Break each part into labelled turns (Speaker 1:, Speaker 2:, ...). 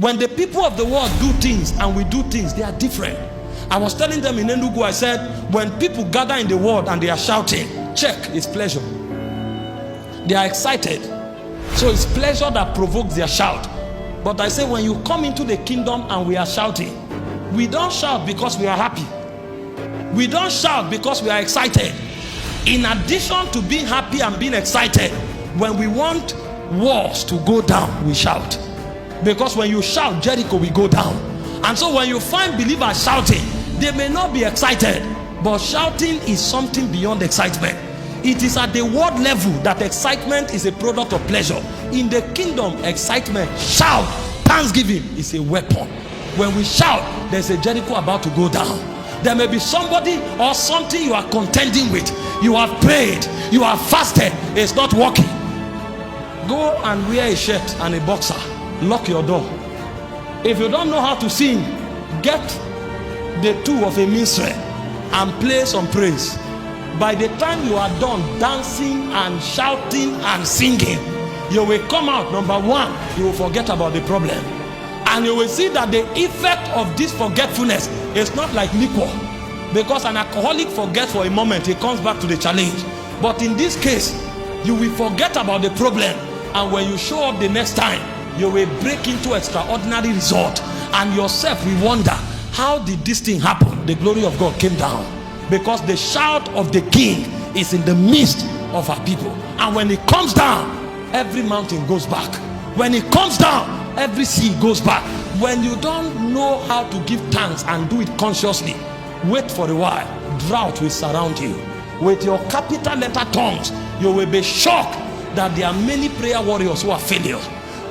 Speaker 1: When the people of the world do things and we do things, they are different. I was telling them in Enugu, I said, when people gather in the world and they are shouting, check, it's pleasure. They are excited. So it's pleasure that provokes their shout. But I say, when you come into the kingdom and we are shouting, we don't shout because we are happy. We don't shout because we are excited. In addition to being happy and being excited, when we want walls to go down, we shout. Because when you shout, Jericho will go down. And so when you find believers shouting, they may not be excited, but shouting is something beyond excitement. It is at the world level that excitement is a product of pleasure. In the kingdom, excitement, shout, thanksgiving is a weapon. When we shout, there's a Jericho about to go down. There may be somebody or something you are contending with. You have prayed, you have fasted, it's not working. Go and wear a shirt and a boxer. Lock your door. If you don't know how to sing, get the tool of a minstrel and play some praise. By the time you are done dancing and shouting and singing, you will come out, number one, you will forget about the problem. And you will see that the effect of this forgetfulness is not like liquor. Because an alcoholic forgets for a moment, he comes back to the challenge. But in this case, you will forget about the problem. And when you show up the next time, you will break into extraordinary result. And yourself will wonder, how did this thing happen? The glory of God came down. Because the shout of the king is in the midst of our people. And when it comes down, every mountain goes back. When it comes down, every sea goes back. When you don't know how to give thanks and do it consciously, wait for a while. Drought will surround you. With your capital letter tongues, you will be shocked that there are many prayer warriors who are failures.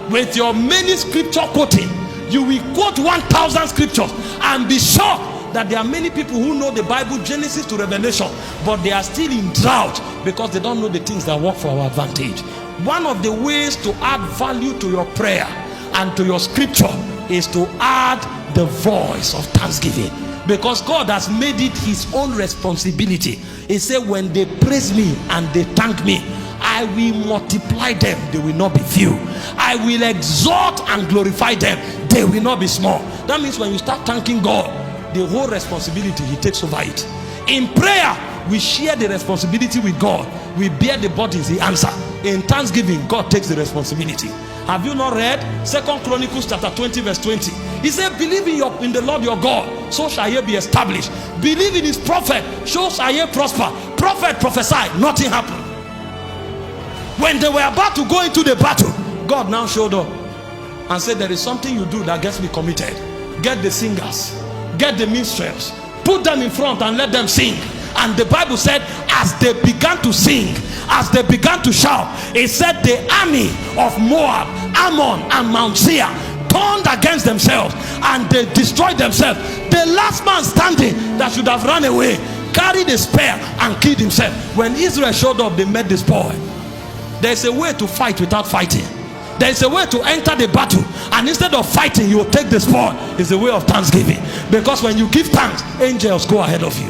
Speaker 1: With your many scripture quoting, you will quote 1,000 scriptures and be shocked that there are many people who know the Bible, Genesis to Revelation, but they are still in drought because they don't know the things that work for our advantage. One of the ways to add value to your prayer and to your scripture is to add the voice of thanksgiving, because God has made it his own responsibility. He said, when they praise me and they thank me, I will multiply them, they will not be few. I will exalt and glorify them, they will not be small. That means when you start thanking God, the whole responsibility, he takes over it. In prayer, we share the responsibility with God. We bear the burdens, he answers. In thanksgiving, God takes the responsibility. Have you not read 2 Chronicles chapter 20 verse 20? He said, believe in the Lord your God, so shall ye be established. Believe in his prophet, so shall ye prosper. Prophet prophesied, nothing happened. When they were about to go into the battle, God now showed up and said, there is something you do that gets me committed. Get the singers, get the minstrels, put them in front and let them sing. And the Bible said, as they began to sing, as they began to shout, it said the army of Moab, Ammon and Mount Seir turned against themselves and they destroyed themselves. The last man standing that should have run away carried a spear and killed himself. When Israel showed up, they met the spoil. There's a way to fight without fighting. There's a way to enter the battle, and instead of fighting, you will take the spoil. It's a way of thanksgiving, because when you give thanks, angels go ahead of you.